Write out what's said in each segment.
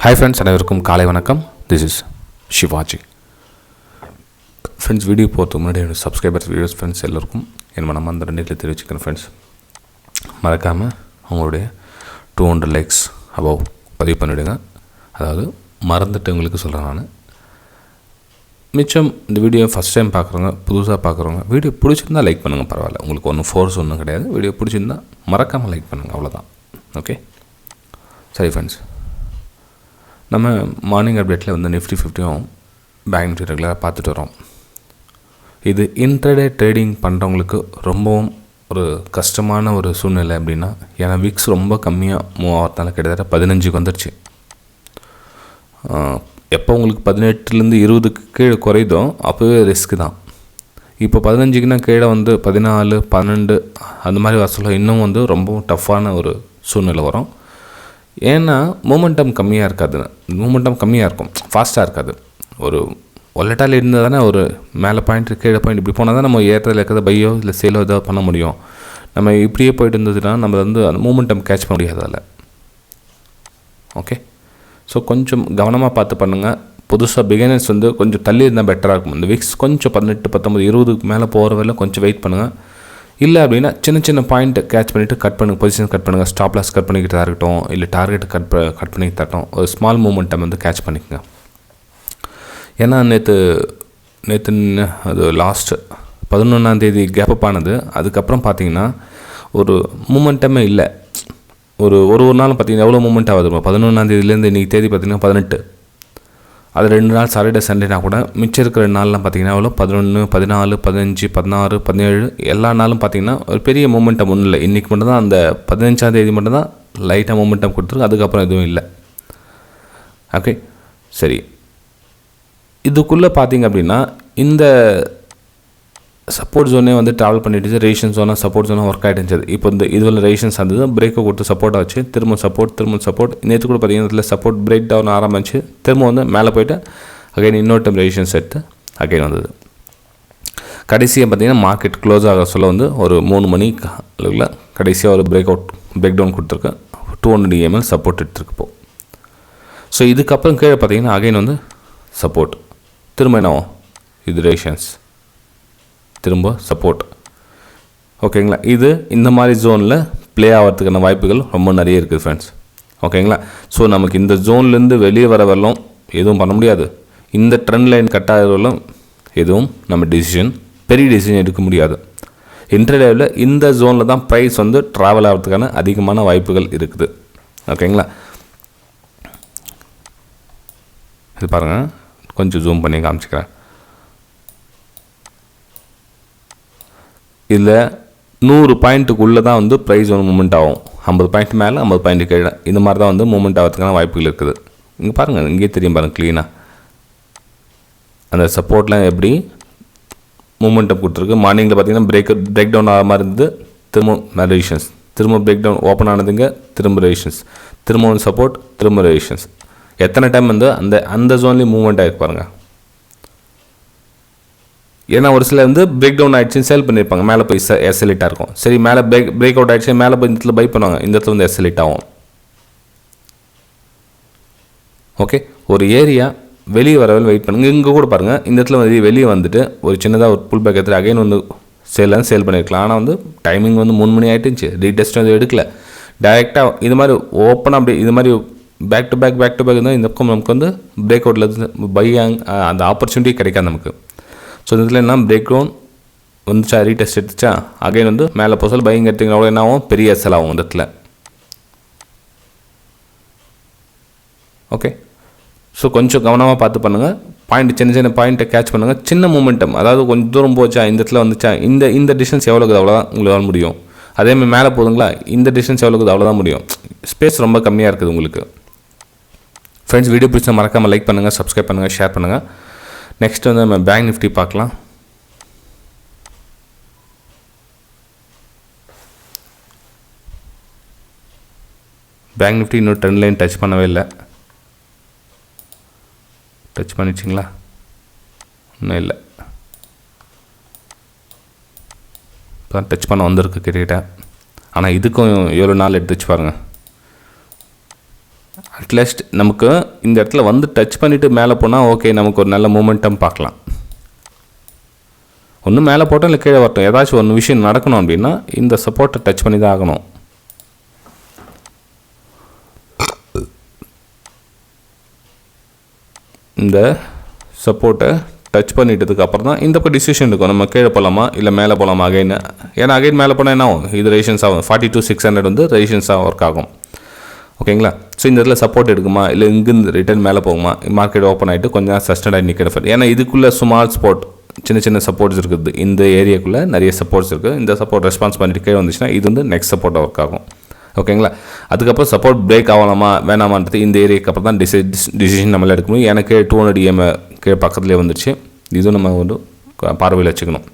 Hi friends, அனைவருக்கும் காலை வணக்கம். This is Shivaji. Friends, video போகிறதுக்கு முன்னாடி என்னோட சப்ஸ்கிரைபர்ஸ் வீடியோஸ் ஃப்ரெண்ட்ஸ் எல்லாருக்கும் என் மனம் அந்த ரெண்டில் தெரிவிச்சுக்கிறேன். ஃப்ரெண்ட்ஸ், மறக்காமல் அவங்களுடைய 200 லைக்ஸ் அபவ் பதிவு பண்ணிவிடுங்க. அதாவது மறந்துட்டு உங்களுக்கு சொல்கிறேன் நான். மிச்சம் இந்த வீடியோ ஃபஸ்ட் டைம் பார்க்குறவங்க, புதுசாக பார்க்குறவங்க, வீடியோ பிடிச்சிருந்தா லைக் பண்ணுங்கள், பரவாயில்ல. உங்களுக்கு ஒன்றும் ஃபோர்ஸ் ஒன்றும் கிடையாது. வீடியோ பிடிச்சிருந்தா மறக்காமல் லைக் பண்ணுங்கள், அவ்வளோதான். ஓகே, சரி ஃப்ரெண்ட்ஸ், நம்ம மார்னிங் அப்டேட்டில் வந்து நிஃப்டி 50யும் பேங்க் நிஃப்டி ரெகுலராக பார்த்துட்டு வரோம். இது இன்ட்ரடே ட்ரேடிங் பண்ணுறவங்களுக்கு ரொம்பவும் ஒரு கஷ்டமான ஒரு சூழ்நிலை. அப்படின்னா ஏன்னா விக்ஸ் ரொம்ப கம்மியாக மூவ் ஆகிறதுனால கிட்டத்தட்ட 15க்கு வந்துடுச்சு. எப்போ உங்களுக்கு 18லேருந்து 20க்கு கீழே குறையுதோ அப்போவே ரிஸ்க்கு தான். இப்போ 15க்குனா கீழே வந்து 14, 12 அந்த மாதிரி வர சொல்ல இன்னும் வந்து ரொம்ப டஃப்பான ஒரு சூழ்நிலை வரும். ஏன்னா மூமெண்டம் கம்மியாக இருக்காது, மூமெண்டம் கம்மியாக இருக்கும், ஃபாஸ்ட்டாக இருக்காது. ஒரு ஒல்லட்டால் இருந்தால் தானே ஒரு மேலே பாயிண்ட் கீழே பாயிண்ட் இப்படி போனால் தான் நம்ம ஏற்றத்தில் இருக்கிறத பையோ இல்லை சேலோ ஏதாவது பண்ண முடியும். நம்ம இப்படியே போயிட்டு இருந்ததுன்னா நம்ம வந்து அந்த மூமெண்டம் கேட்ச் பண்ண முடியாது அதில். ஓகே, ஸோ கொஞ்சம் கவனமாக பார்த்து பண்ணுங்கள். புதுசாக பிகினர்ஸ் வந்து கொஞ்சம் தள்ளி இருந்தால் பெட்டராக இருக்கும். இந்த விக்ஸ் கொஞ்சம் 18, 19, 20க்கு மேலே போகிற வரையில் கொஞ்சம் வெயிட் பண்ணுங்கள். இல்லை அப்படின்னா சின்ன சின்ன பாயிண்ட்டை கேட்ச் பண்ணிவிட்டு கட் பண்ணுங்கள், பொசிஷன் கட் பண்ணுங்கள், ஸ்டாப் லாஸ் கட் பண்ணிக்கிட்டு இருக்கட்டும், இல்லை டார்கெட் கட் பண்ணிக்கிட்டு தரட்டும், ஒரு ஸ்மால் மூமெண்ட்டை வந்து கேட்ச் பண்ணிக்கோங்க. ஏன்னா நேற்று அது லாஸ்ட்டு 11ஆந்தேதி கேப்பப் ஆனது. அதுக்கப்புறம் பார்த்தீங்கன்னா ஒரு மூமெண்ட்டமே இல்லை. ஒரு நாள் பார்த்தீங்கன்னா எவ்வளோ மூமெண்ட் ஆகுது. 11ஆந்தேதியிலேருந்து இன்றைக்கி தேதி பார்த்திங்கன்னா 18. அது 2 நாள் சாட்டர்டே சண்டேனா கூட மிச்சம் இருக்கிற நாள்லாம் பார்த்திங்கன்னா எவ்வளோ 11, 14, 15, 16, 17 எல்லா நாளும் பார்த்திங்கன்னா ஒரு பெரிய மூமெண்டம் ஒன்றும் இல்லை. இன்றைக்கி மட்டும்தான் அந்த 15ஆந்தேதி மட்டும்தான் லைட்டாக மூமெண்டம் கொடுத்துருக்கு. அதுக்கப்புறம் எதுவும் இல்லை. ஓகே, சரி, இதுக்குள்ளே பார்த்திங்க அப்படின்னா இந்த சப்போர்ட் ஜோனே வந்து ட்ராவல் பண்ணிட்டு ரேஷன் ஜோனாக சப்போர்ட் ஜோனாக ஒர்க் ஆகிட்டு இருந்துச்சு. இப்போ இந்த இதுவில் ரேஷன்ஸ் இருந்தது, பிரேக்கை கொடுத்து சப்போர்ட் ஆச்சு, திரும்ப சப்போர்ட். நேற்று கூட பார்த்திங்கன்னா இதில் சப்போர்ட் பிரேக் டவுன் ஆரம்பிச்சு திரும்ப வந்து மேலே போய்ட்டு அகைன் இன்னொரு டைம் ரேஷன்ஸ் எடுத்து அகைன் வந்தது. கடைசியாக பார்த்திங்கன்னா மார்க்கெட் க்ளோஸ் ஆக சொல்ல வந்து ஒரு 3 மணி அளவில் கடைசியாக ஒரு பிரேக் டவுன் கொடுத்துருக்கு. 200 EML சப்போர்ட் எடுத்துருக்கு இப்போ. ஸோ இதுக்கப்புறம் கீழே பார்த்திங்கன்னா அகைன் வந்து சப்போர்ட், திரும்ப என்ன இது ரேஷன்ஸ், திரும்ப சப்போர்ட். ஓகேங்களா, இது இந்த மாதிரி ஜோனில் ப்ளே ஆகிறதுக்கான வாய்ப்புகள் ரொம்ப நிறைய இருக்குது ஃப்ரெண்ட்ஸ். ஓகேங்களா, ஸோ நமக்கு இந்த ஜோன்லேருந்து வெளியே வர வரலும் எதுவும் பண்ண முடியாது. இந்த ட்ரெண்ட் லைன் கட் ஆகிறவர்களும் எதுவும் நம்ம பெரிய டிசிஷன் எடுக்க முடியாது. இன்ட்ரடேவில் இந்த ஜோனில் தான் ப்ரைஸ் வந்து ட்ராவல் ஆகிறதுக்கான அதிகமான வாய்ப்புகள் இருக்குது. ஓகேங்களா, இது பாருங்கள், கொஞ்சம் ஜூம் பண்ணி காமிச்சிக்கிறேன். இதில் 100 பாயிண்ட்டுக்குள்ளே தான் வந்து ப்ரைஸ் வந்து மூமெண்ட் ஆகும். 50 பாயிண்ட் மேலே 50 பாயிண்ட் கீழே இந்த மாதிரி தான் வந்து மூமெண்ட் ஆகிறதுக்கான வாய்ப்புகள் இருக்குது. இங்கே பாருங்கள், இங்கே தெரியும் பாருங்கள் க்ளீனாக அந்த சப்போர்ட்லாம் எப்படி மூமெண்ட்டை கொடுத்துருக்கு. மார்னிங்கில் பார்த்தீங்கன்னா பிரேக் டவுன் ஆகிற மாதிரி இருந்தது, திரும்ப ரேஷன்ஸ், திரும்ப பிரேக் டவுன் ஓப்பன் ஆனதுங்க, திரும்ப ரேஷன்ஸ், திரும்ப வந்து சப்போர்ட், திரும்ப ரேஷன்ஸ். எத்தனை டைம் வந்து அந்த ஜோன்லேயும் மூவ்மெண்ட் ஆகிருக்கு பாருங்கள். ஏன்னா ஒரு சில வந்து பிரேக் டவுன் ஆகிடுச்சுன்னு சேல் பண்ணியிருப்பாங்க, மேலே போய் எஸ்எல்இட்டாக இருக்கும். சரி, மேலே பிரேக் அவுட் ஆகிடுச்சு, மேலே போய் இந்த இடத்துல பை பண்ணுவாங்க, இந்த இடத்துல வந்து எஸ்எல்இட் ஆகும். ஓகே, ஒரு ஏரியா வெளியே வரவில் வெயிட் பண்ணுங்கள். இங்கே கூட பாருங்கள், இந்த இடத்துல வந்து வெளியே வந்துட்டு ஒரு சின்னதாக ஒரு புல் பேக் எடுத்துகிட்டு அகைன் வந்து சேல் பண்ணியிருக்கலாம். ஆனால் வந்து டைமிங் வந்து 3 மணி ஆகிட்டுச்சு, ரீடெஸ்ட் வந்து எடுக்கல. டைரெக்டாக இது மாதிரி ஓப்பனாக அப்படி இது மாதிரி பேக் டு பேக் இருந்தால் இந்த பக்கம் நமக்கு வந்து பிரேக் அவுட்டில் இருந்து பை அந்த ஆப்பர்ச்சுனிட்டி கிடைக்காது நமக்கு. ஸோ இந்த இடத்துல என்ன பிரேக் டவுன் வந்துச்சா, ரீடெஸ்ட் எடுத்துச்சா, அகைன் வந்து மேலே போக சொல்ல பையிங் எடுத்திங்கன்னா அவ்வளோ என்ன ஆகும், பெரிய எஸ்எல் ஆகும் இந்த இடத்துல. ஓகே, ஸோ கொஞ்சம் கவனமாக பார்த்து பண்ணுங்கள். சின்ன பாயிண்ட்டை கேட்ச் பண்ணுங்கள். சின்ன மூமெண்டம், அதாவது கொஞ்சம் தூரம் போச்சா, இந்த இடத்துல வந்துச்சா, இந்த டிஸ்டன்ஸ் எவ்வளோ இருக்குது அவ்வளோதான் உங்களால் முடியும். அதேமாதிரி மேலே போதுங்களா, இந்த டிஸ்டன்ஸ் எவ்வளோ இருக்குது அவ்வளோதான் முடியும். ஸ்பேஸ் ரொம்ப கம்மியாக இருக்குது உங்களுக்கு. ஃப்ரெண்ட்ஸ், வீடியோ பிடிச்சா மறக்காமல் லைக் பண்ணுங்கள், சப்ஸ்கிரைப் பண்ணுங்கள், ஷேர் பண்ணுங்கள். நெக்ஸ்ட் வந்து நம்ம பேங்க் நிஃப்டி பார்க்கலாம். பேங்க் நிஃப்டி இன்னும் ட்ரெண்ட் லைன் டச் பண்ணவே இல்லை. டச் பண்ணிச்சிங்களா? இன்னும் இல்லை. இப்போ தான் டச் பண்ண வந்திருக்கு கிட்டே. ஆனால் இதுக்கும் எவ்வளோ நாள் எடுத்துச்சு பாருங்கள். அட்லீஸ்ட் நமக்கு இந்த இடத்துல வந்து டச் பண்ணிவிட்டு மேலே போனால் ஓகே, நமக்கு ஒரு நல்ல மூமெண்டம் பார்க்கலாம். ஒன்றும் மேலே போட்டோம் இல்லை கீழே வரட்டும், ஏதாச்சும் ஒன்று விஷயம் நடக்கணும் அப்படின்னா இந்த சப்போர்ட்டை டச் பண்ணி தான் ஆகணும். இந்த சப்போர்ட்டை டச் பண்ணிட்டதுக்கு அப்புறம் தான் இந்த பக்கம் டிசிஷன் இருக்கும், நம்ம கீழே போகலாமா இல்லை மேலே போகலாமா அகைன். ஏன்னா அகைன் மேலே போனால் என்ன ஆகும், இது ரெசிஸ்டன்ஸ் ஆகும். 42,600 வந்து ரெசிஸ்டன்ஸாக ஒர்க் ஆகும். ஓகேங்களா? ஸோ இந்த இடத்துல சப்போர்ட் எடுக்குமா இல்லை இங்கேருந்து ரிட்டர்ன் மேலே போகுமா, மார்க்கெட் ஓப்பன் ஆகிட்டு கொஞ்சம் சஸ்டெண்ட் ஆகி நிற்கிற ஃபர். ஏன்னா இதுக்குள்ளே ஸ்மால் ஸ்பாட் சின்ன சின்ன சப்போர்ட்ஸ் இருக்குது, இந்த ஏரியாக்குள்ளே நிறைய சப்போர்ட்ஸ் இருக்குது. இந்த சப்போர்ட் ரெஸ்பான்ஸ் பண்ணிட்டு கீழே வந்துச்சுன்னா இது வந்து நெக்ஸ்ட் சப்போர்ட்டாக ஒர்க் ஆகும். ஓகேங்களா? அதுக்கப்புறம் சப்போர்ட் பிரேக் ஆகலாமா வேணாமான்றது இந்த ஏரியாக்கு அப்புறம் தான் டிசிஷன் நம்மளால் எடுக்க முடியும். எனக்கு 200 EM கீழே பக்கத்துலேயே வந்துடுச்சு. இதுவும் நம்ம வந்து பார்வையில் வச்சுக்கணும்.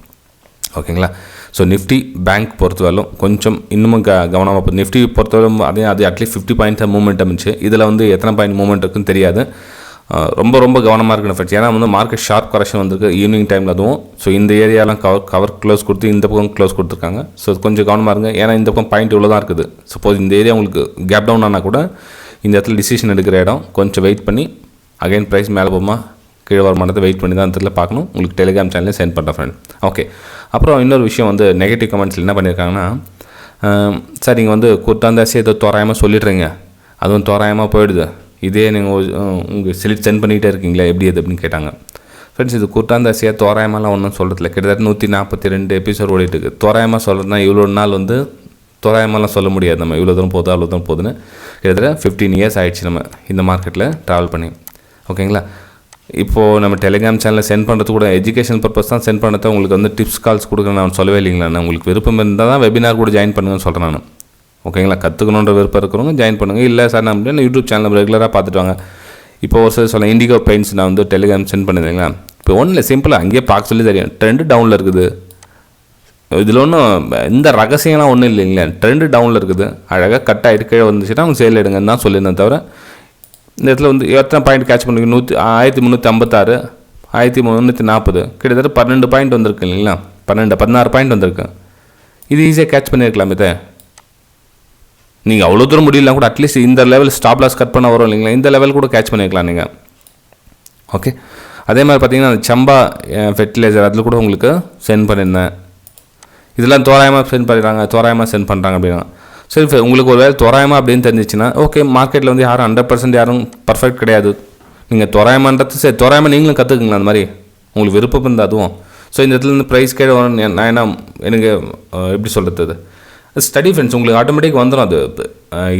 ஓகேங்களா? ஸோ நிஃப்டி பேங்க் பொறுத்தவரைக்கும் கொஞ்சம் இன்னமும் கவனமாக. நிஃப்டி பொறுத்தவரைக்கும் அது அட்லீஸ்ட் 50 பாயிண்ட் மூவ்மெண்ட் இருந்துச்சு. இதில் வந்து எத்தனை பாயிண்ட் மூவ்மெண்ட் இருக்குன்னு தெரியாது. ரொம்ப கவனமாக இருக்கணும் ஃப்ரெண்ட்ஸ். ஏன்னா வந்து மார்க்கெட் ஷார்ப் கரெக்ஷன் வந்திருக்கு ஈவினிங் டைமில். அதுவும் ஸோ இந்த ஏரியாலாம் கவர் க்ளோஸ் கொடுத்து இந்த பக்கம் க்ளோஸ் கொடுத்துருக்காங்க. ஸோ கொஞ்சம் கவனமாக இருங்க. ஏன்னா இந்த பக்கம் பாயிண்ட் இவ்வளோ தான் இருக்குது. சப்போஸ் இந்த ஏரியா உங்களுக்கு கேப் டவுன் ஆனால் கூட இந்த இடத்துல டிசிஷன் எடுக்கிற இடம் கொஞ்சம் வெயிட் பண்ணி அகைன் ப்ரைஸ் மேலே போகுமா கீழே வருமானத்தை வெயிட் பண்ணி தான் அந்த இடத்துல பார்க்கணும். உங்களுக்கு டெலிகிராம் சேனலில் சென்ட் பண்ணுறேன் ஃப்ரெண்ட். ஓகே. அப்புறம் இன்னொரு விஷயம் வந்து நெகட்டிவ் கமெண்ட்ஸில் என்ன பண்ணியிருக்காங்கன்னா, சார் நீங்கள் வந்து குர்தாந்தாசி ஏதோ தோராயமாக சொல்லிடுறீங்க, அதுவும் தோராயமாக போயிடுது, இதே நீங்கள் உங்கள் சென்ட் பண்ணிகிட்டே இருக்கீங்களா எப்படி அது அப்படின்னு கேட்டாங்க. ஃப்ரெண்ட்ஸ், இது குர்தாந்தாசியாக தோராயமாலாம் ஒன்றும் சொல்கிறதில்ல. கிட்டத்தட்ட 142 எபிசோட் ஓடிட்டு இருக்குது. தோராயமாக சொல்கிறதுனா இவ்வளோ நாள் வந்து தோராயமாலாம் சொல்ல முடியாது. நம்ம இவ்வளோ தூரம் போதும் அவ்வளோ தூரம் போகுதுன்னு கிட்டத்தட்ட 15 இயர்ஸ் ஆகிடுச்சு நம்ம இந்த மார்க்கெட்டில் ட்ராவல் பண்ணி. ஓகேங்களா? இப்போது நம்ம டெலிகிராம் சேனலில் சென்ட் பண்ணுறது கூட எஜுகேஷன் பர்பஸ் தான் சென்ட் பண்ணுறது. உங்களுக்கு வந்து டிப்ஸ் கால்ஸ் கொடுக்குறேன் நான் சொல்லவே இல்லைங்களா. நான் உங்களுக்கு விருப்பம் இருந்தால் தான் வெபினார் கூட ஜாயின் பண்ணுங்கன்னு சொல்கிறேன் நான். ஓகேங்களா? கற்றுக்கணுன்ற விருப்பம் இருக்கிறவங்க ஜாயின் பண்ணுங்கள். இல்லை சார் நான் அப்படின்னா யூடியூப் சேனல் ரெகுலராக பார்த்துட்டு வாங்க. இப்போ ஒரு சில சொல்ல இண்டிகோ பெயிண்ட்ஸ் நான் வந்து டெலிகிராம் சென்ட் பண்ணியிருந்தீங்களா. இப்போ ஒன்றும் இல்லை, சிம்பிளாக அங்கேயே பார்க்க சொல்லி தெரியும். ட்ரெண்டு டவுனில் இருக்குது. இதில் ஒன்றும் இந்த ரகசியம்லாம் ஒன்றும் இல்லைங்களா. ட்ரெண்டு டவுனில் இருக்குது, அழகாக கட் ஆகிட்டு கீழே வந்துச்சுன்னா அவங்க சேல் எடுங்கன்னு தான் சொல்லியிருந்தேன். தவிர இந்த இடத்துல வந்து எத்தனை பாயிண்ட் கேட்ச் பண்ணுங்க, 1356, 1340, கிட்டத்தட்ட 12 பாயிண்ட் வந்திருக்கு இல்லைங்களா. 16 பாயிண்ட் வந்திருக்கு. இது ஈஸியாக கேட்ச் பண்ணியிருக்கலாமே தான். நீங்கள் அவ்வளோ தூரம் முடியலாம் கூட அட்லீஸ்ட் இந்த லெவல் ஸ்டாப் லாஸ் கட் பண்ண வரும் இல்லைங்களா, இந்த லெவல் கூட கேட்ச் பண்ணியிருக்கலாம் நீங்கள். ஓகே. அதே மாதிரி பார்த்தீங்கன்னா அந்த சம்பா ஃபெர்டிலைசர் அதில் கூட உங்களுக்கு சென்ட் பண்ணியிருந்தேன். இதெல்லாம் தோராயமாக சென்ட் பண்ணுறாங்க அப்படின்னா சரி. உங்களுக்கு ஒரு வேலை தோராயமாக அப்படின்னு தெரிஞ்சிச்சுன்னா ஓகே. மார்க்கெட்டில் வந்து யாரும் 100% யாரும் பர்ஃபெக்ட் கிடையாது. நீங்கள் தோராயமான்றது சரி, தோராயமாக நீங்களும் கற்றுக்குங்களா அந்த மாதிரி உங்களுக்கு விருப்பம் இருந்தால் அதுவும். ஸோ இந்த இடத்துல இருந்து ப்ரைஸ் கேடு வரும். நான் என்ன எனக்கு எப்படி சொல்கிறது, அது ஸ்டடி ஃப்ரெண்ட்ஸ் உங்களுக்கு ஆட்டோமேட்டிக் வந்துடும். அது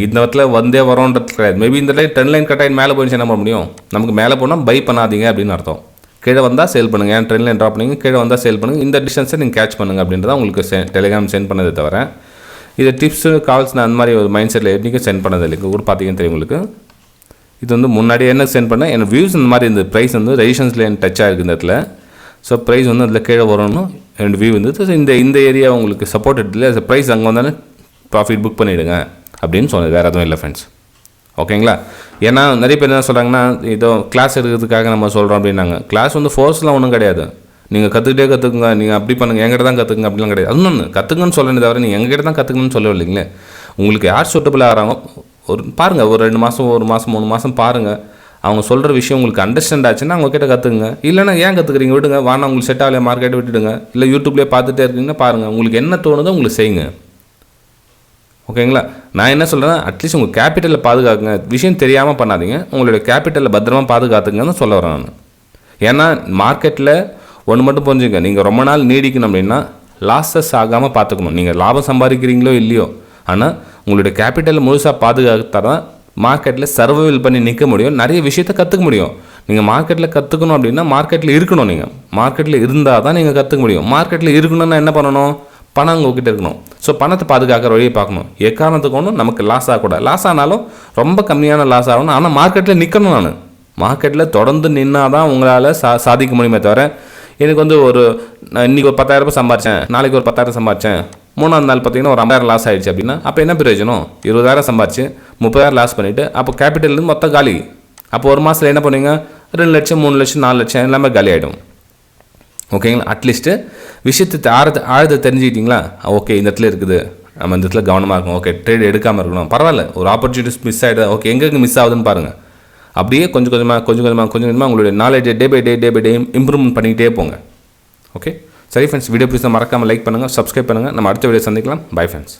இந்த இடத்துல வந்தே வரோன்றது கிடையாது. மேபி இந்த இடத்துல 10 லைன் கட் ஆகி மேலே போயிடுச்சு என்ன பண்ண முடியும். நமக்கு மேலே போனால் பை பண்ணாதீங்க அப்படின்னு அர்த்தம். கீழே வந்தால் சேல் பண்ணுங்கள். ஏன் ட்ரெண்ட் லைன் ட்ராப் பண்ணிங்க, கீழே வந்தால் சேல் பண்ணுங்கள். இந்த டிஸ்டன்ஸை நீங்கள் கேட்ச் பண்ணுங்கள் அப்படின்றத உங்களுக்கு டெலிகிராம் சென்ட் பண்ணதை தவிர இது டிப்ஸு கால்ஸ் நான் அந்த மாதிரி ஒரு மைண்ட் செட்டில் என்றைக்கும் சென்ட் பண்ணது இல்லை. கூட பார்த்தீங்கன்னு தெரியும் உங்களுக்கு. இது வந்து முன்னாடியே என்ன சென்ட் பண்ணேன், எனக்கு வியூஸ் இந்த மாதிரி இந்த ப்ரைஸ் வந்து ரெசிஸ்டன்ஸில் எனக்கு டச் ஆகிருக்கு இந்த இடத்துல. ஸோ ப்ரைஸ் வந்து அதில் கீழே வரணும் ரெண்டு வியூ வந்து. ஸோ இந்த ஏரியா உங்களுக்கு சப்போர்ட் எடுத்துல ப்ரைஸ் அங்கே வந்தாலும் ப்ராஃபிட் புக் பண்ணிவிடுங்க அப்படின்னு சொன்னது, வேறு எதுவும் இல்லை ஃப்ரெண்ட்ஸ். ஓகேங்களா? ஏன்னா நிறைய பேர் என்ன சொல்கிறாங்கன்னா, ஏதோ கிளாஸ் எடுக்கிறதுக்காக நம்ம சொல்கிறோம் அப்படின்னாங்க. கிளாஸ் வந்து ஃபோர்ஸ்லாம் ஒன்றும் கிடையாது. நீங்கள் கற்றுக்குங்க, நீங்கள் அப்படி பண்ணுங்கள், எங்கிட்ட தான் கற்றுக்குங்க அப்படிலாம் கிடையாது. இன்னொன்று கற்றுக்குன்னு சொல்லணும் தவிர நீங்கள் எங்கிட்ட தான் கற்றுக்கணும்னு சொல்லவே இல்லைங்களே. உங்களுக்கு யார் சூட்டபிள் ஆகிறாங்க ஒரு பாருங்கள், ஒரு 2 மாதம் 1 மாதம் 3 மாதம் பாருங்கள். அவங்க சொல்கிற விஷயம் உங்களுக்கு அண்டர்ஸ்டாண்ட் ஆச்சுன்னா அவங்க கிட்ட கற்றுக்குங்க. இல்லைனா ஏன் கற்றுக்குறீங்க, விடுங்க. வானா உங்களுக்கு செட் ஆகலையே மார்க்கெட்டை விட்டுடுங்க. இல்லை யூடியூப்லேயே பார்த்துட்டே இருக்கீங்கன்னா பாருங்கள், உங்களுக்கு என்ன தோணுதோ உங்களுக்கு செய்யுங்க. ஓகேங்களா? நான் என்ன சொல்கிறேன்னா, அட்லீஸ்ட் உங்கள் கேபிட்டலில் பாதுகாக்குங்க. விஷயம் தெரியாமல் பண்ணாதீங்க. உங்களுடைய கேபிட்டலில் பத்திரமா பாதுகாத்துங்கன்னு சொல்ல வரேன் நான். ஏன்னா மார்க்கெட்டில் ஒன்று மட்டும் புரிஞ்சுங்க, நீங்கள் ரொம்ப நாள் நீடிக்கணும் அப்படின்னா லாஸஸ் ஆகாமல் பார்த்துக்கணும். நீங்கள் லாபம் சம்பாதிக்கிறீங்களோ இல்லையோ, ஆனால் உங்களுடைய கேபிட்டலை முழுசாக பாதுகாத்தா தான் மார்க்கெட்டில் சர்வைவல் பண்ணி நிற்க முடியும், நிறைய விஷயத்தை கற்றுக்க முடியும். நீங்கள் மார்க்கெட்டில் கற்றுக்கணும் அப்படின்னா மார்க்கெட்டில் இருக்கணும். நீங்கள் மார்க்கெட்டில் இருந்தால் தான் நீங்கள் கற்றுக்க முடியும். மார்க்கெட்டில் இருக்கணும்னா என்ன பண்ணணும், பணம் உங்ககிட்ட இருக்கணும். ஸோ பணத்தை பாதுகாக்கிற வழியை பார்க்கணும். எக்காரணத்துக்கு ஒன்றும் நமக்கு லாஸ் ஆகக்கூடாது. லாஸ் ஆனாலும் ரொம்ப கம்மியான லாஸ் ஆகணும். ஆனால் மார்க்கெட்டில் நிற்கணும். நான் மார்க்கெட்டில் தொடர்ந்து நின்னால் தான் உங்களால் சாதிக்க முடியுமே தவிர, எனக்கு வந்து இன்றைக்கி ஒரு 10,000 சம்பாரித்தேன், நாளைக்கு ஒரு 10,000 சம்பாரித்தேன், 3ஆவது நாள் பார்த்தீங்கன்னா ஒரு 50,000 லாஸ் ஆகிடுச்சு அப்படின்னா அப்போ என்ன பிரயோஜனம்? 20,000 சம்பாரிச்சு 30,000 லாஸ் பண்ணிவிட்டு அப்போ கேபிட்டல்லேருந்து மொத்தம் காலி. அப்போ ஒரு மாதத்தில் என்ன பண்ணுவீங்க, 2 லட்சம் 3 லட்சம் 4 லட்சம் எல்லாமே காலி ஆகிடும். ஓகேங்களா? அட்லீஸ்ட்டு விஷயத்தை ஆழத்தை தெரிஞ்சுக்கிட்டிங்களா, ஓகே இந்த இடத்துல இருக்குது, நம்ம இந்த இடத்துல கவனமாக இருக்கணும். ஓகே, ட்ரேட் எடுக்காமல் இருக்கணும், பரவாயில்ல. ஒரு ஆப்பர்ச்சுனிட்டிஸ் மிஸ் ஆகிடுது, ஓகே, எங்கெங்கே மிஸ் ஆகுதுன்னு பாருங்கள். அப்படியே கொஞ்சம் கொஞ்சமாக உங்களுடைய நாலேஜை டே பை டே இம்ப்ரூவ்மெண்ட் பண்ணிக்கிட்டே போங்க. ஓகே, சரி ஃப்ரெண்ட்ஸ், வீடியோ பிடிச்சா மறக்காமல் லைக் பண்ணுங்கள், சப்ஸ்கிரைப் பண்ணுங்கள். நம்ம அடுத்த வீடியோ சந்திக்கலாம். Bye friends.